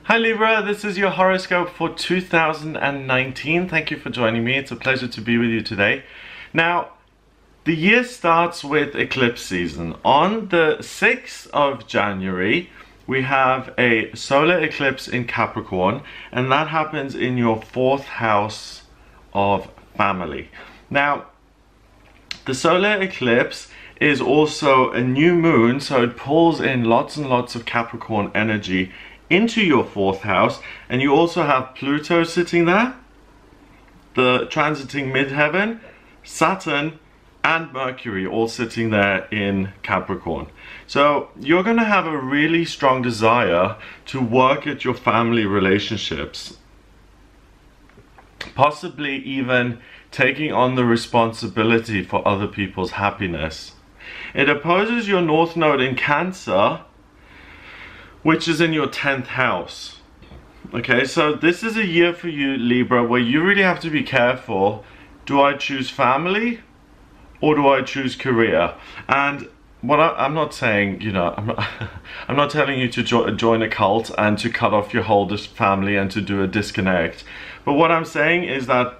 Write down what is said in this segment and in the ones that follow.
Hi Libra, this is your horoscope for 2019. Thank you for joining me. It's a pleasure to be with you today. Now, the year starts with eclipse season. On the 6th of January, we have a solar eclipse in Capricorn, and that happens in your 4th house of family. Now, the solar eclipse is also a new moon, so it pulls in lots and lots of Capricorn energy into your 4th house, and you also have Pluto sitting there, the transiting midheaven, Saturn and Mercury all sitting there in Capricorn. So you're going to have a really strong desire to work at your family relationships, possibly even taking on the responsibility for other people's happiness. It opposes your North Node in Cancer, which is in your 10th house. Okay, so this is a year for you, Libra, where you really have to be careful. Do I choose family or do I choose career? And what I'm not saying, you know, I'm not telling you to join a cult and to cut off your whole family and to do a disconnect. But what I'm saying is that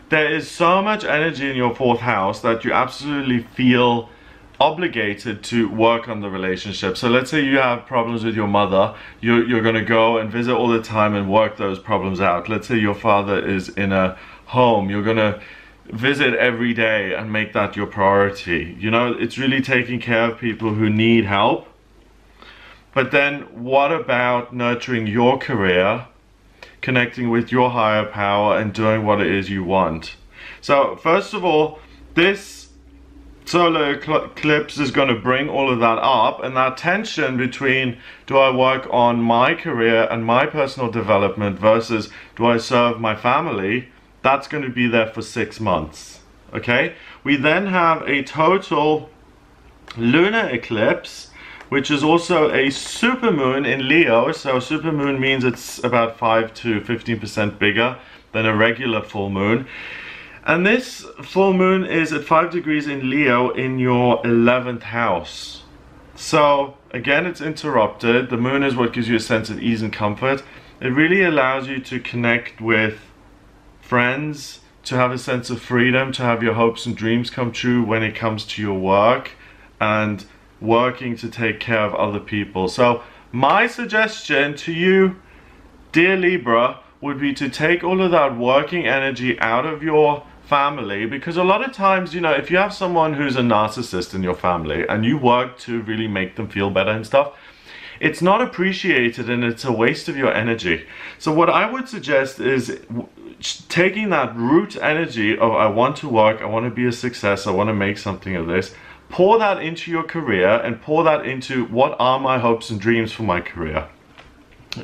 there is so much energy in your 4th house that you absolutely feel obligated to work on the relationship. So let's say you have problems with your mother, you're going to go and visit all the time and work those problems out. Let's say your father is in a home, you're going to visit every day and make that your priority. You know, it's really taking care of people who need help. But then what about nurturing your career, connecting with your higher power and doing what it is you want? So first of all, this solar eclipse is going to bring all of that up, and that tension between do I work on my career and my personal development versus do I serve my family, that's going to be there for 6 months. Okay, we then have a total lunar eclipse, which is also a supermoon in Leo. So supermoon means it's about 5 to 15% bigger than a regular full moon. And this full moon is at 5 degrees in Leo in your 11th house. So again, it's interrupted. The moon is what gives you a sense of ease and comfort. It really allows you to connect with friends, to have a sense of freedom, to have your hopes and dreams come true when it comes to your work and working to take care of other people. So my suggestion to you, dear Libra, would be to take all of that working energy out of your family, because a lot of times, you know, if you have someone who's a narcissist in your family and you work to really make them feel better and stuff, it's not appreciated and it's a waste of your energy. So what I would suggest is taking that root energy of I want to work, I want to be a success, I want to make something of this, pour that into your career and pour that into what are my hopes and dreams for my career.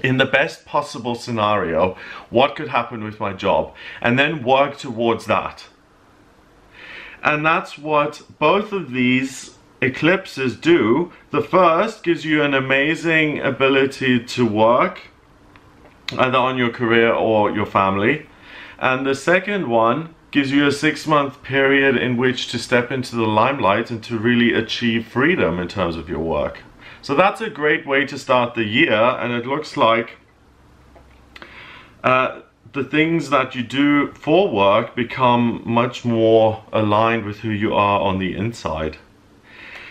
In the best possible scenario, what could happen with my job, and then work towards that. And that's what both of these eclipses do. The first gives you an amazing ability to work either on your career or your family, and the second one gives you a 6-month period in which to step into the limelight and to really achieve freedom in terms of your work. So that's a great way to start the year, and it looks like the things that you do for work become much more aligned with who you are on the inside.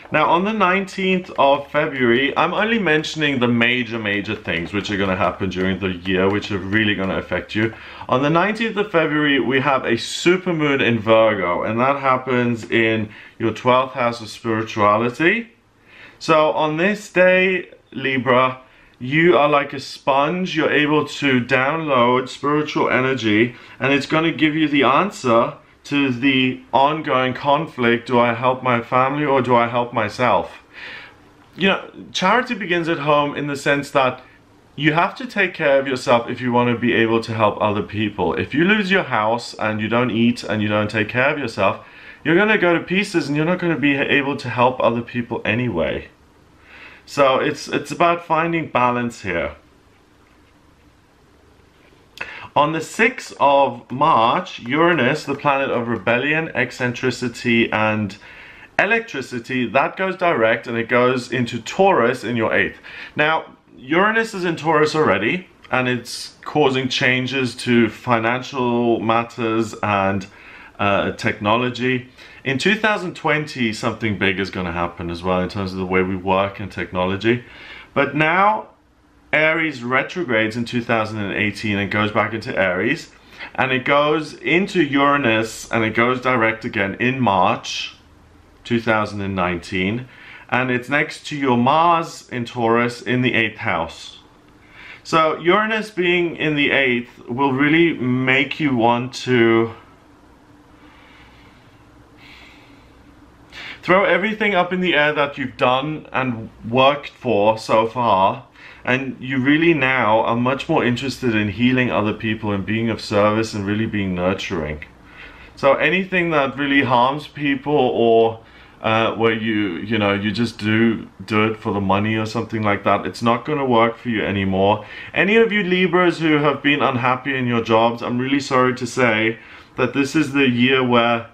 Now on the 19th of February, I'm only mentioning the major things which are going to happen during the year, which are really going to affect you. On the 19th of February, we have a supermoon in Virgo, and that happens in your 12th house of spirituality. So on this day, Libra, you are like a sponge. You're able to download spiritual energy, and it's going to give you the answer to the ongoing conflict. Do I help my family or do I help myself? You know, charity begins at home in the sense that you have to take care of yourself if you want to be able to help other people. If you lose your house and you don't eat and you don't take care of yourself, you're going to go to pieces and you're not going to be able to help other people anyway. So it's about finding balance here. On the 6th of March, Uranus, the planet of rebellion, eccentricity, and electricity, that goes direct and it goes into Taurus in your 8th. Now, Uranus is in Taurus already, and it's causing changes to financial matters and technology. In 2020, something big is going to happen as well in terms of the way we work and technology. But now Aries retrogrades in 2018 and goes back into Aries, and it goes into Uranus and it goes direct again in March 2019, and it's next to your Mars in Taurus in the 8th house. So Uranus being in the 8th will really make you want to throw everything up in the air that you've done and worked for so far, and you really now are much more interested in healing other people and being of service and really being nurturing. So anything that really harms people, or where you just do it for the money or something like that, it's not going to work for you anymore. Any of you Libras who have been unhappy in your jobs, I'm really sorry to say that this is the year where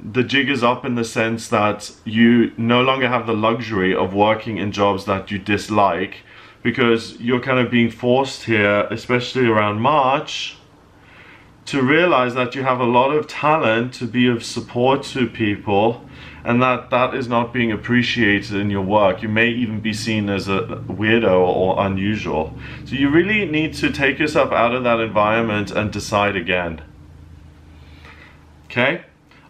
the jig is up, in the sense that you no longer have the luxury of working in jobs that you dislike, because you're kind of being forced here, especially around March, to realize that you have a lot of talent to be of support to people, and that is not being appreciated in your work. You may even be seen as a weirdo or unusual. So you really need to take yourself out of that environment and decide again. Okay?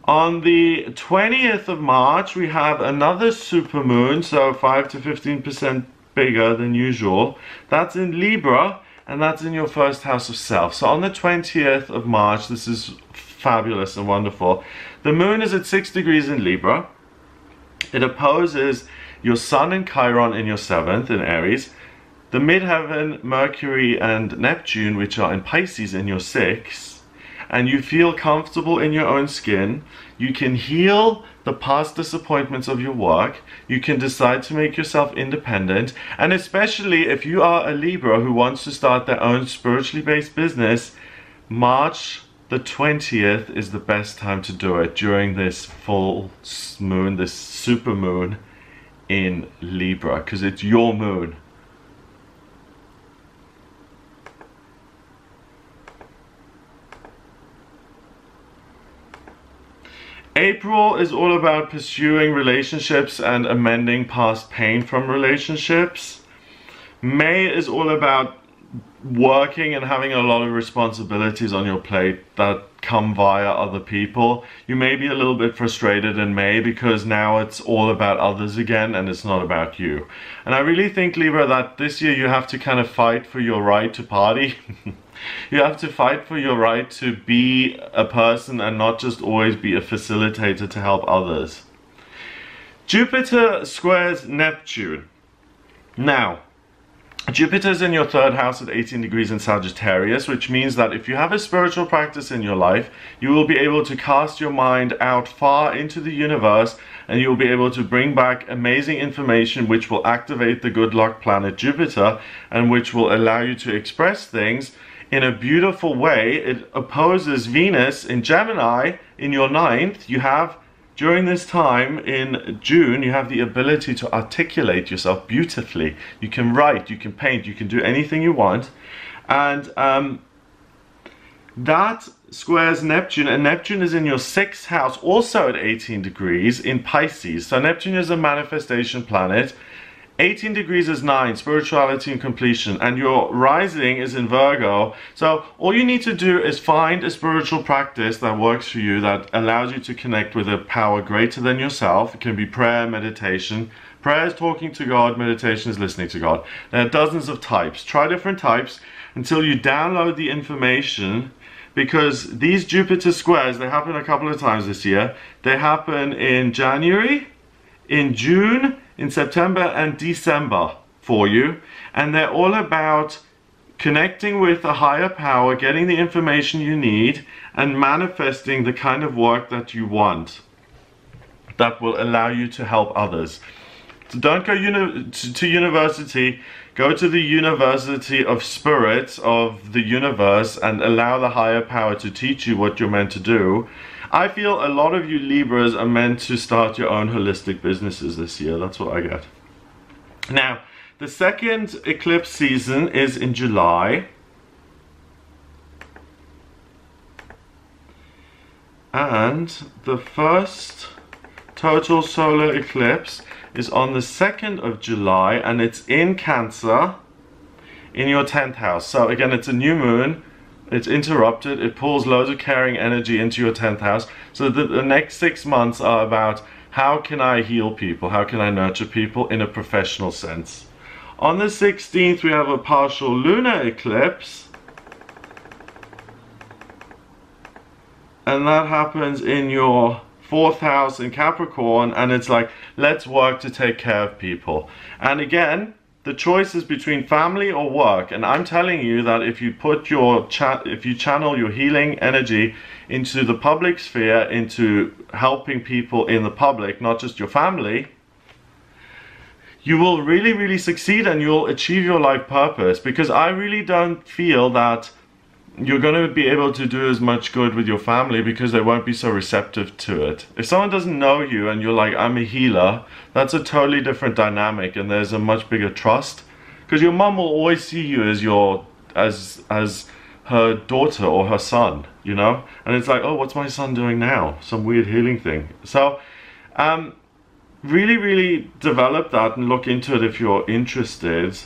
On the 20th of March, we have another supermoon, so 5 to 15% bigger than usual. That's in Libra, and that's in your first house of self. So on the 20th of March, this is fabulous and wonderful. The moon is at 6 degrees in Libra. It opposes your Sun and Chiron in your 7th in Aries, the midheaven, Mercury and Neptune, which are in Pisces, in your 6th. And you feel comfortable in your own skin. You can heal the past disappointments of your work. You can decide to make yourself independent. And especially if you are a Libra who wants to start their own spiritually based business, March the 20th is the best time to do it, during this full moon, this super moon in Libra, because it's your moon. April is all about pursuing relationships and amending past pain from relationships. May is all about working and having a lot of responsibilities on your plate that come via other people. You may be a little bit frustrated in May because now it's all about others again and it's not about you. And I really think, Libra, that this year you have to kind of fight for your right to party. You have to fight for your right to be a person and not just always be a facilitator to help others. Jupiter squares Neptune. Now, Jupiter's in your 3rd house at 18 degrees in Sagittarius, which means that if you have a spiritual practice in your life, you will be able to cast your mind out far into the universe, and you will be able to bring back amazing information which will activate the good luck planet Jupiter, and which will allow you to express things in a beautiful way. It opposes Venus in Gemini in your 9th. You have, during this time in June, you have the ability to articulate yourself beautifully. You can write, you can paint, you can do anything you want. And that squares Neptune, and Neptune is in your 6th house, also at 18 degrees in Pisces. So Neptune is a manifestation planet. 18 degrees is 9, spirituality and completion, and your rising is in Virgo. So all you need to do is find a spiritual practice that works for you, that allows you to connect with a power greater than yourself. It can be prayer, meditation. Prayer is talking to God, meditation is listening to God. There are dozens of types. Try different types until you download the information, because these Jupiter squares, they happen a couple of times this year. They happen in January, in June, in September and December for you, and they're all about connecting with a higher power, getting the information you need, and manifesting the kind of work that you want that will allow you to help others. So don't go to university, go to the University of Spirit, of the universe, and allow the higher power to teach you what you're meant to do. I feel a lot of you Libras are meant to start your own holistic businesses this year. That's what I get. Now, the second eclipse season is in July. And the first total solar eclipse is on the 2nd of July, and it's in Cancer, in your 10th house. So again, it's a new moon, it's interrupted, it pulls loads of caring energy into your 10th house. So the next 6 months are about how can I heal people, how can I nurture people in a professional sense. On the 16th, we have a partial lunar eclipse. And that happens in your 4th house in Capricorn, and it's like, let's work to take care of people. And again, the choice is between family or work, and I'm telling you that if you put your if you channel your healing energy into the public sphere, into helping people in the public, not just your family, you will really succeed and you'll achieve your life purpose. Because I really don't feel that you're going to be able to do as much good with your family because they won't be so receptive to it. If someone doesn't know you and you're like, I'm a healer, that's a totally different dynamic, and there's a much bigger trust, because your mum will always see you as your as her daughter or her son, you know, and it's like, oh, what's my son doing now? Some weird healing thing. So really develop that and look into it if you're interested.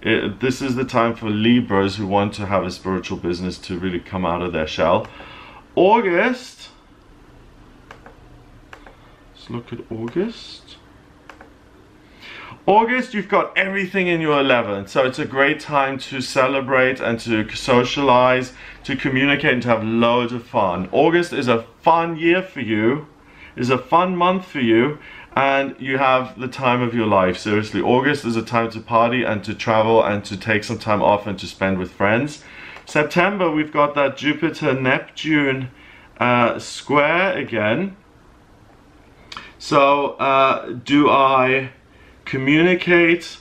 This is the time for Libras who want to have a spiritual business to really come out of their shell. August, let's look at August. August, you've got everything in your 11th, so it's a great time to celebrate and to socialize, to communicate and to have loads of fun. August is a fun year for you, is a fun month for you, and you have the time of your life. Seriously, August is a time to party and to travel and to take some time off and to spend with friends. September, we've got that Jupiter-Neptune square again. So do I communicate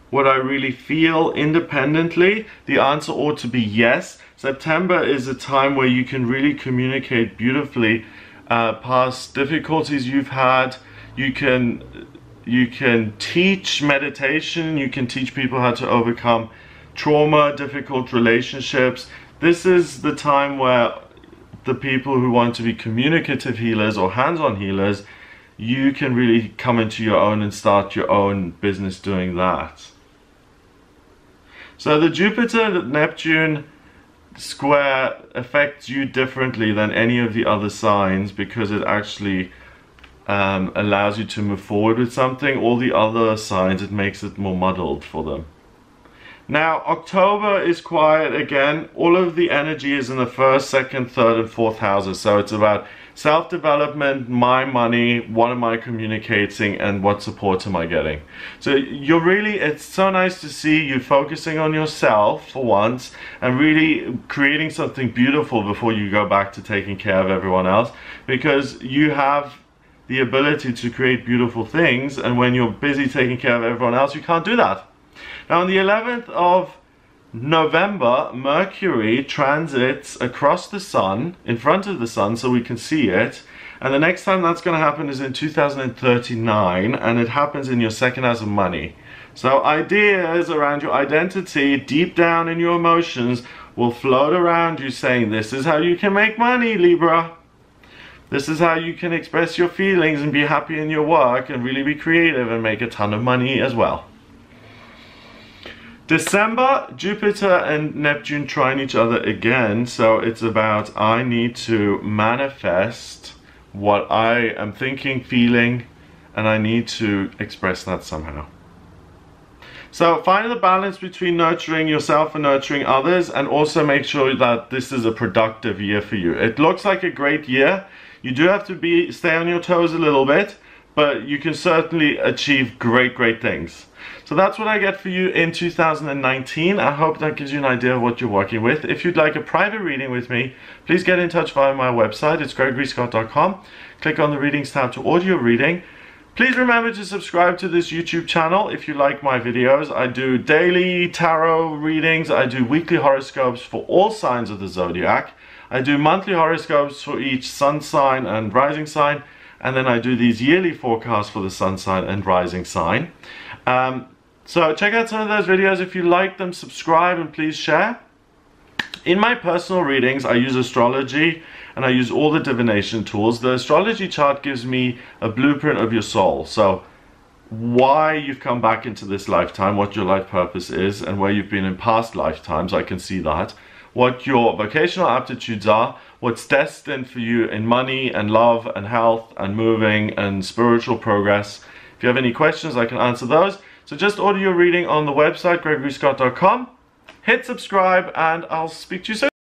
what I really feel independently? The answer ought to be yes. September is a time where you can really communicate beautifully past difficulties you've had. You can teach meditation, you can teach people how to overcome trauma, difficult relationships. This is the time where the people who want to be communicative healers or hands-on healers, you can really come into your own and start your own business doing that. So the Jupiter-Neptune square affects you differently than any of the other signs, because it actually allows you to move forward with something. All the other signs, it makes it more muddled for them. Now, October is quiet again. All of the energy is in the 1st, 2nd, 3rd and 4th houses. So it's about self-development, my money, what am I communicating, and what support am I getting. So you're really, it's so nice to see you focusing on yourself for once and really creating something beautiful before you go back to taking care of everyone else, because you have the ability to create beautiful things, and when you're busy taking care of everyone else, you can't do that. Now on the 11th of November, Mercury transits across the Sun, in front of the Sun, so we can see it. And the next time that's going to happen is in 2039, and it happens in your 2nd house of money. So ideas around your identity, deep down in your emotions, will float around you saying, this is how you can make money, Libra. This is how you can express your feelings and be happy in your work and really be creative and make a ton of money as well. December, Jupiter and Neptune trine each other again, so it's about I need to manifest what I am thinking, feeling, and I need to express that somehow. So find the balance between nurturing yourself and nurturing others, and also make sure that this is a productive year for you. It looks like a great year. You do have to stay on your toes a little bit, but you can certainly achieve great things. So that's what I get for you in 2019. I hope that gives you an idea of what you're working with. If you'd like a private reading with me, please get in touch via my website. It's gregoryscott.com. Click on the readings tab to order your reading. Please remember to subscribe to this YouTube channel if you like my videos. I do daily tarot readings. I do weekly horoscopes for all signs of the zodiac. I do monthly horoscopes for each sun sign and rising sign. And then I do these yearly forecasts for the sun sign and rising sign. So check out some of those videos. If you like them, subscribe and please share. In my personal readings, I use astrology and I use all the divination tools. The astrology chart gives me a blueprint of your soul. So why you've come back into this lifetime, what your life purpose is, and where you've been in past lifetimes, I can see that. What your vocational aptitudes are, what's destined for you in money and love and health and moving and spiritual progress. If you have any questions, I can answer those. So just order your reading on the website, gregoryscott.com. Hit subscribe and I'll speak to you soon.